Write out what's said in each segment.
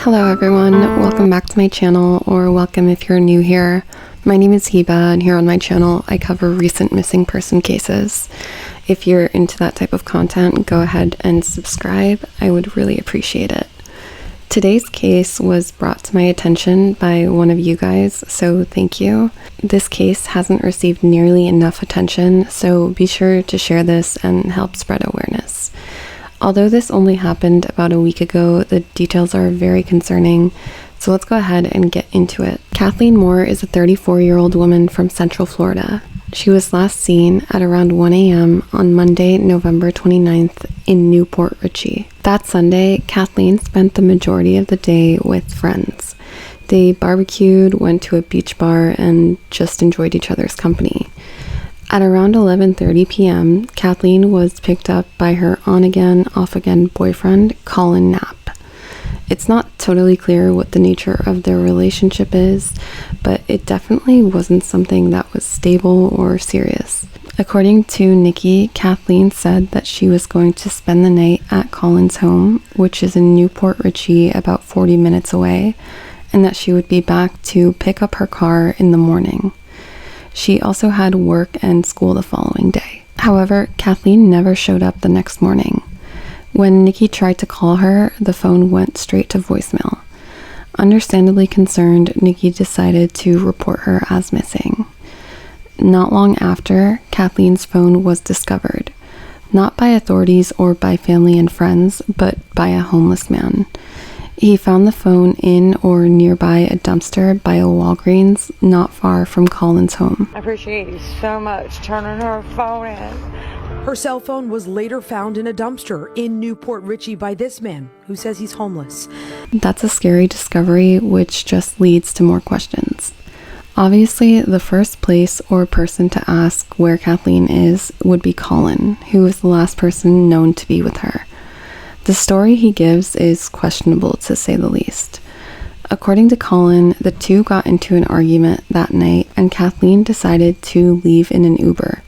Hello everyone, welcome back to my channel, or welcome if you're new here. My name is Hiba, and here on my channel I cover recent missing person cases. If you're into that type of content, go ahead and subscribe. I would really appreciate it. Today's case was brought to my attention by one of you guys, so thank you. This case hasn't received nearly enough attention, so be sure to share this and help spread awareness. Although this only happened about a week ago, the details are very concerning, so let's go ahead and get into it. Kathleen Moore is a 34-year-old woman from Central Florida. She was last seen at around 1 a.m. on Monday, November 29th in Newport Richey. That Sunday, Kathleen spent the majority of the day with friends. They barbecued, went to a beach bar, and just enjoyed each other's company. At around 11:30 p.m., Kathleen was picked up by her on-again, off-again boyfriend, Collin Knapp. It's not totally clear what the nature of their relationship is, but it definitely wasn't something that was stable or serious. According to Nikki, Kathleen said that she was going to spend the night at Collin's home, which is in Newport Richey, about 40 minutes away, and that she would be back to pick up her car in the morning. She also had work and school the following day. However, Kathleen never showed up the next morning. When Nikki tried to call her, the phone went straight to voicemail. Understandably concerned, Nikki decided to report her as missing. Not long after, Kathleen's phone was discovered, not by authorities or by family and friends, but by a homeless man. He found the phone in or nearby a dumpster by a Walgreens not far from Collin's home. I appreciate you so much turning her phone in. Her cell phone was later found in a dumpster in Newport Richey by this man who says he's homeless. That's a scary discovery, which just leads to more questions. Obviously, the first place or person to ask where Kathleen is would be Collin, who is the last person known to be with her. The story he gives is questionable, to say the least. According to Collin, the two got into an argument that night, and Kathleen decided to leave in an Uber.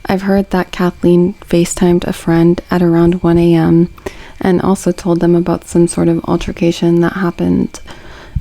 I've heard that Kathleen FaceTimed a friend at around 1 a.m. and also told them about some sort of altercation that happened.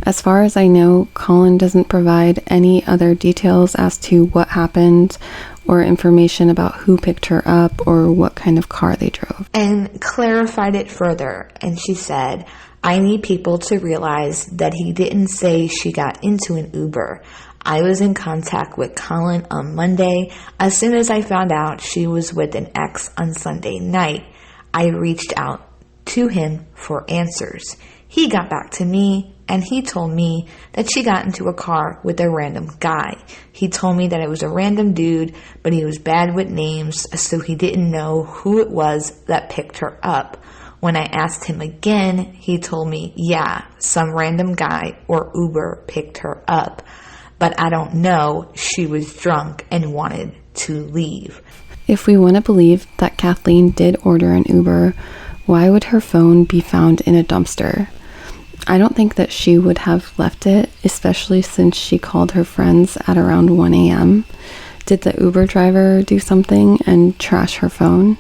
As far as I know, Collin doesn't provide any other details as to what happened or information about who picked her up or what kind of car they drove. And clarified it further, and she said, I need people to realize that he didn't say she got into an Uber. I was in contact with Collin on Monday. As soon as I found out she was with an ex on Sunday night, I reached out to him for answers. He got back to me, and he told me that she got into a car with a random guy. He told me that it was a random dude, but he was bad with names, so he didn't know who it was that picked her up. When I asked him again, he told me, yeah, some random guy or Uber picked her up. But I don't know, she was drunk and wanted to leave. If we want to believe that Kathleen did order an Uber, why would her phone be found in a dumpster? I don't think that she would have left it, especially since she called her friends at around 1 a.m. Did the Uber driver do something and trash her phone?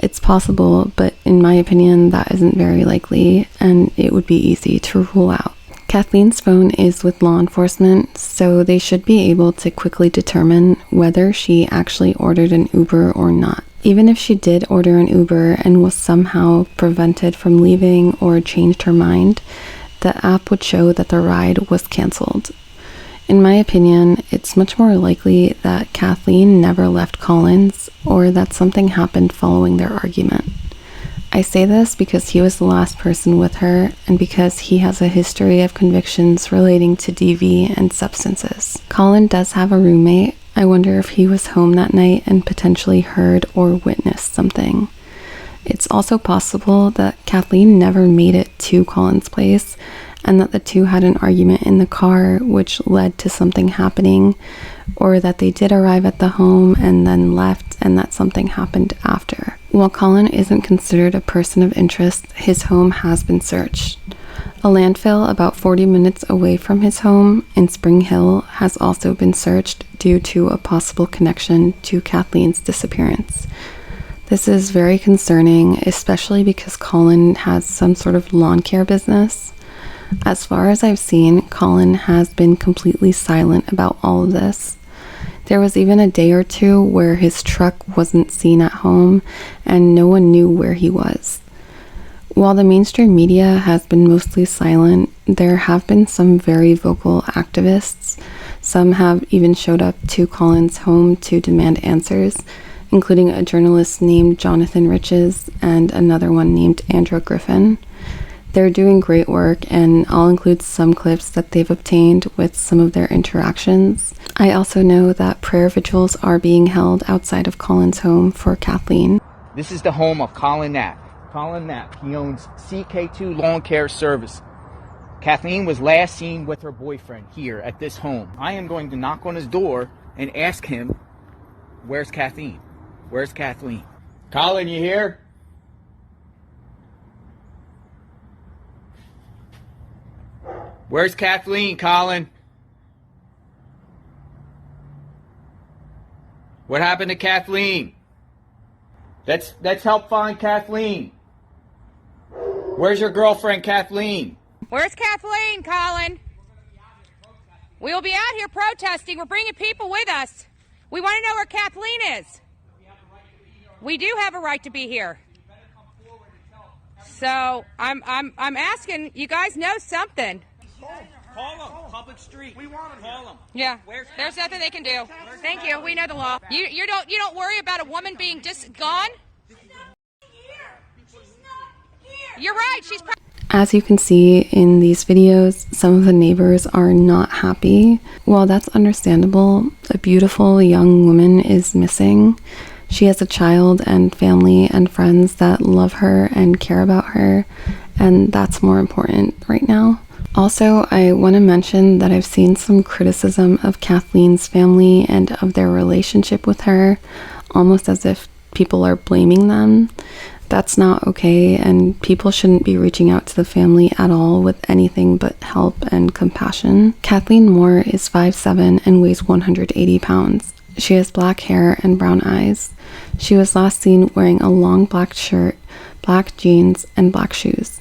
It's possible, but in my opinion, that isn't very likely, and it would be easy to rule out. Kathleen's phone is with law enforcement, so they should be able to quickly determine whether she actually ordered an Uber or not. Even if she did order an Uber and was somehow prevented from leaving or changed her mind, the app would show that the ride was canceled. In my opinion, it's much more likely that Kathleen never left Collin's or that something happened following their argument. I say this because he was the last person with her and because he has a history of convictions relating to DV and substances. Collin does have a roommate. I wonder if he was home that night and potentially heard or witnessed something. It's also possible that Kathleen never made it to Collin's place and that the two had an argument in the car which led to something happening, or that they did arrive at the home and then left and that something happened after. While Collin isn't considered a person of interest, his home has been searched. A landfill about 40 minutes away from his home in Spring Hill has also been searched due to a possible connection to Kathleen's disappearance. This is very concerning, especially because Collin has some sort of lawn care business. As far as I've seen, Collin has been completely silent about all of this. There was even a day or two where his truck wasn't seen at home and no one knew where he was. While the mainstream media has been mostly silent, there have been some very vocal activists. Some have even showed up to Collin's home to demand answers, including a journalist named Jonathan Richey and another one named Andrew Griffin. They're doing great work, and I'll include some clips that they've obtained with some of their interactions. I also know that prayer vigils are being held outside of Collin's home for Kathleen. This is the home of Collin Knapp. Collin Knapp, he owns CK2 Lawn Care Service. Kathleen was last seen with her boyfriend here at this home. I am going to knock on his door and ask him, where's Kathleen? Where's Kathleen? Collin, you here? Where's Kathleen, Collin? What happened to Kathleen? Let's help find Kathleen. Where's your girlfriend, Kathleen? Where's Kathleen, Collin? We'll be out here protesting. We're bringing people with us. We want to know where Kathleen is. We do have a right to be here. So I'm asking. You guys know something. Call them. Public street. We want them. Call them. Yeah. There's nothing they can do. Thank you. We know the law. You don't worry about a woman being just gone. You're right. She's. As you can see in these videos, some of the neighbors are not happy. While that's understandable, a beautiful young woman is missing. She has a child and family and friends that love her and care about her, and that's more important right now. Also, I want to mention that I've seen some criticism of Kathleen's family and of their relationship with her, almost as if people are blaming them. That's not okay, and people shouldn't be reaching out to the family at all with anything but help and compassion. Kathleen Moore is 5'7" and weighs 180 pounds. She has black hair and brown eyes. She was last seen wearing a long black shirt, black jeans, and black shoes.